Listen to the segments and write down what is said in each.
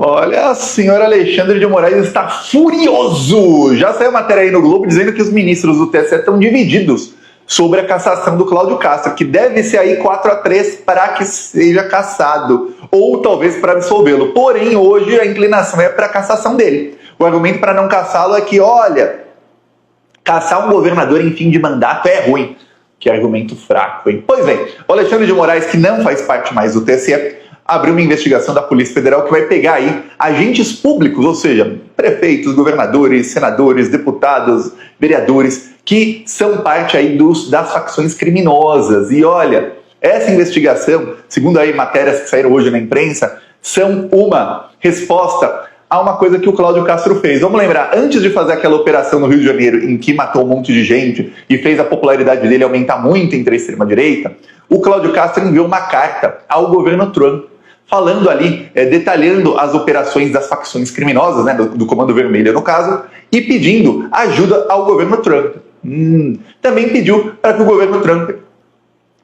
Olha, o senhor Alexandre de Moraes está furioso. Já saiu matéria aí no Globo dizendo que os ministros do TSE estão divididos sobre a cassação do Cláudio Castro, que deve ser aí 4-3 para que seja cassado, ou talvez para absolvê-lo. Porém, hoje a inclinação é para a cassação dele. O argumento para não cassá-lo é que, olha, cassar um governador em fim de mandato é ruim. Que argumento fraco, hein? Pois bem, o Alexandre de Moraes, que não faz parte mais do TSE, abriu uma investigação da Polícia Federal que vai pegar aí agentes públicos, ou seja, prefeitos, governadores, senadores, deputados, vereadores, que são parte aí das facções criminosas. E olha, essa investigação, segundo aí matérias que saíram hoje na imprensa, são uma resposta a uma coisa que o Cláudio Castro fez. Vamos lembrar, antes de fazer aquela operação no Rio de Janeiro em que matou um monte de gente e fez a popularidade dele aumentar muito entre a extrema-direita, o Cláudio Castro enviou uma carta ao governo Trump, falando ali, detalhando as operações das facções criminosas, né, do Comando Vermelho no caso, e pedindo ajuda ao governo Trump. Também pediu para que o governo Trump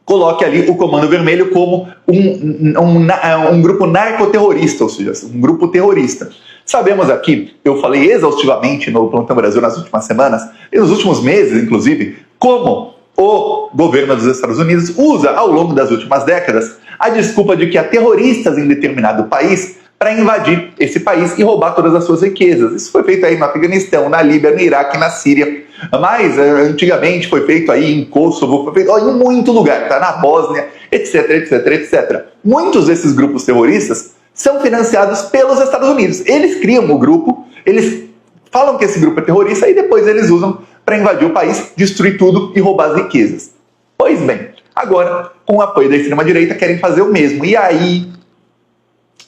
coloque ali o Comando Vermelho como um grupo narcoterrorista, ou seja, um grupo terrorista. Sabemos aqui, eu falei exaustivamente no Plantão Brasil nas últimas semanas, e nos últimos meses, inclusive, como o governo dos Estados Unidos usa, ao longo das últimas décadas, a desculpa de que há terroristas em determinado país para invadir esse país e roubar todas as suas riquezas. Isso foi feito aí no Afeganistão, na Líbia, no Iraque, na Síria. Mas antigamente foi feito aí em Kosovo, foi feito em muito lugar, tá? Na Bósnia, etc, etc, etc. Muitos desses grupos terroristas são financiados pelos Estados Unidos. Eles criam o grupo, eles falam que esse grupo é terrorista e depois eles usam para invadir o país, destruir tudo e roubar as riquezas. Pois bem, agora, com o apoio da extrema-direita, querem fazer o mesmo. E aí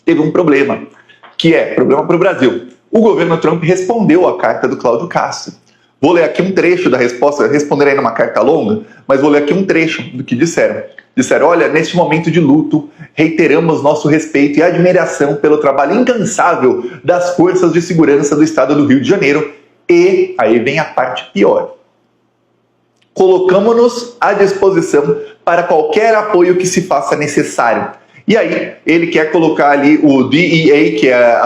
teve um problema, que é problema para o Brasil. O governo Trump respondeu à carta do Cláudio Castro. Vou ler aqui um trecho da resposta, responderei numa carta longa, mas vou ler aqui um trecho do que disseram. Disseram, olha, neste momento de luto, reiteramos nosso respeito e admiração pelo trabalho incansável das forças de segurança do estado do Rio de Janeiro e, aí vem a parte pior, colocamos-nos à disposição para qualquer apoio que se faça necessário. E aí, ele quer colocar ali o DEA, que é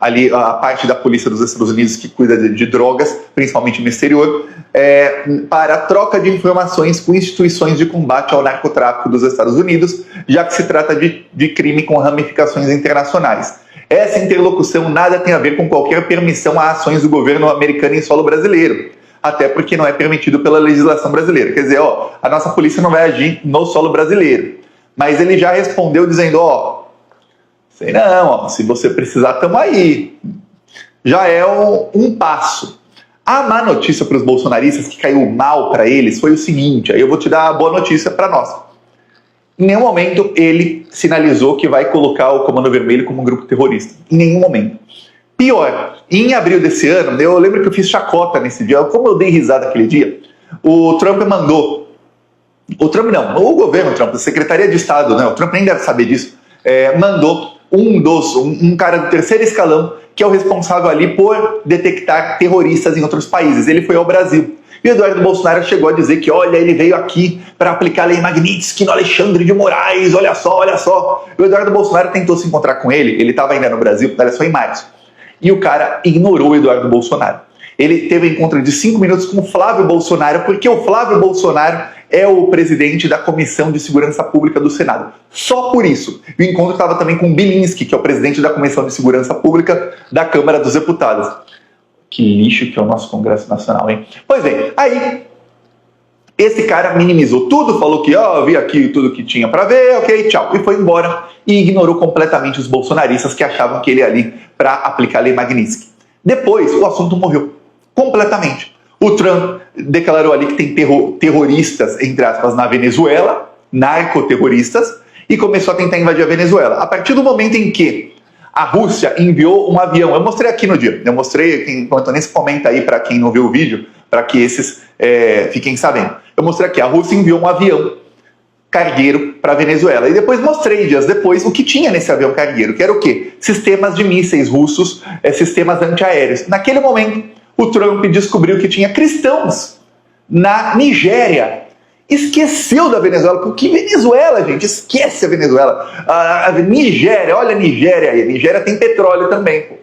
ali a parte da polícia dos Estados Unidos que cuida de drogas, principalmente no exterior, para troca de informações com instituições de combate ao narcotráfico dos Estados Unidos, já que se trata de crime com ramificações internacionais. Essa interlocução nada tem a ver com qualquer permissão a ações do governo americano em solo brasileiro, até porque não é permitido pela legislação brasileira. Quer dizer, a nossa polícia não vai agir no solo brasileiro. Mas ele já respondeu dizendo, sei não, se você precisar, tamo aí. Já é um passo. A má notícia para os bolsonaristas, que caiu mal para eles, foi o seguinte, aí eu vou te dar a boa notícia para nós. Em nenhum momento ele sinalizou que vai colocar o Comando Vermelho como um grupo terrorista. Em nenhum momento. Pior, em abril desse ano, eu lembro que eu fiz chacota nesse dia, como eu dei risada aquele dia, o Trump mandou, o governo Trump, a Secretaria de Estado, né, o Trump nem deve saber disso, mandou um cara do terceiro escalão, que é o responsável ali por detectar terroristas em outros países. Ele foi ao Brasil. E o Eduardo Bolsonaro chegou a dizer que, olha, ele veio aqui para aplicar a lei Magnitsky no Alexandre de Moraes, olha só, olha só. E o Eduardo Bolsonaro tentou se encontrar com ele estava ainda no Brasil, era só em março. E o cara ignorou o Eduardo Bolsonaro. Ele teve um encontro de 5 minutos com o Flávio Bolsonaro, porque o Flávio Bolsonaro é o presidente da Comissão de Segurança Pública do Senado. Só por isso. E o encontro estava também com o Bilinski, que é o presidente da Comissão de Segurança Pública da Câmara dos Deputados. Que lixo que é o nosso Congresso Nacional, hein? Pois bem, aí esse cara minimizou tudo, falou que vi aqui tudo que tinha para ver, ok, tchau. E foi embora e ignorou completamente os bolsonaristas que achavam que ele ia ali para aplicar a lei Magnitsky. Depois, o assunto morreu completamente. O Trump declarou ali que tem terroristas, entre aspas, na Venezuela, narcoterroristas, e começou a tentar invadir a Venezuela. A partir do momento em que a Rússia enviou um avião, eu mostrei aqui no dia, eu mostrei, enquanto nesse comenta aí para quem não viu o vídeo, para que esses fiquem sabendo. Eu mostrei aqui, a Rússia enviou um avião cargueiro para a Venezuela. E depois mostrei, dias depois, o que tinha nesse avião cargueiro, que era o quê? Sistemas de mísseis russos, sistemas antiaéreos. Naquele momento, o Trump descobriu que tinha cristãos na Nigéria Esqueceu da Venezuela. Por que Venezuela, gente? Esquece a Venezuela. A Nigéria, olha a Nigéria aí. A Nigéria tem petróleo também, pô.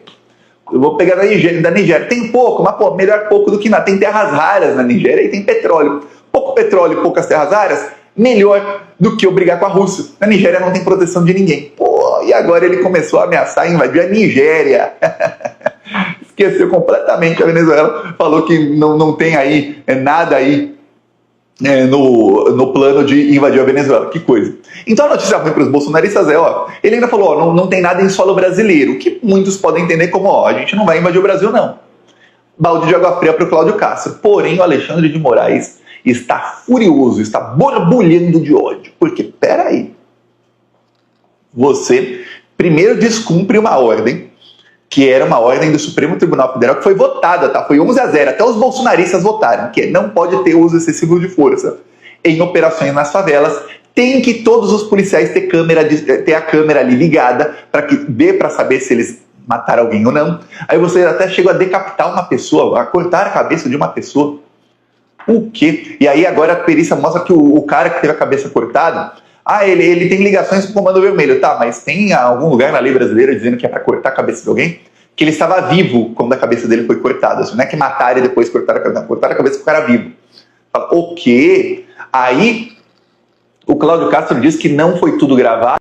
Eu vou pegar da Nigéria. Tem pouco, mas pô, melhor pouco do que nada. Tem terras raras na Nigéria e tem petróleo. Pouco petróleo e poucas terras raras, melhor do que eu brigar com a Rússia. Na Nigéria não tem proteção de ninguém. Pô, e agora ele começou a ameaçar e invadir a Nigéria. Esqueceu completamente a Venezuela. Falou que não tem aí nada aí no plano de invadir a Venezuela. Que coisa. Então a notícia ruim para os bolsonaristas é, ele ainda falou, não tem nada em solo brasileiro, que muitos podem entender como, a gente não vai invadir o Brasil, não. Balde de água fria para o Cláudio Castro. Porém, o Alexandre de Moraes está furioso, está borbulhando de ódio. Porque, peraí, você primeiro descumpre uma ordem, que era uma ordem do Supremo Tribunal Federal, que foi votada, tá? Foi 11-0, até os bolsonaristas votaram, que não pode ter uso excessivo de força em operações nas favelas. Tem que todos os policiais ter a câmera ali ligada, para que dê para saber se eles mataram alguém ou não. Aí você até chegou a decapitar uma pessoa, a cortar a cabeça de uma pessoa. O quê? E aí agora a perícia mostra que o cara que teve a cabeça cortada, ele tem ligações com o Comando Vermelho. Tá, mas tem algum lugar na lei brasileira dizendo que é para cortar a cabeça de alguém? Que ele estava vivo quando a cabeça dele foi cortada. Não é que mataram e depois cortaram a cabeça. Não, cortaram a cabeça do cara vivo. Fala, o quê? Aí o Cláudio Castro diz que não foi tudo gravado.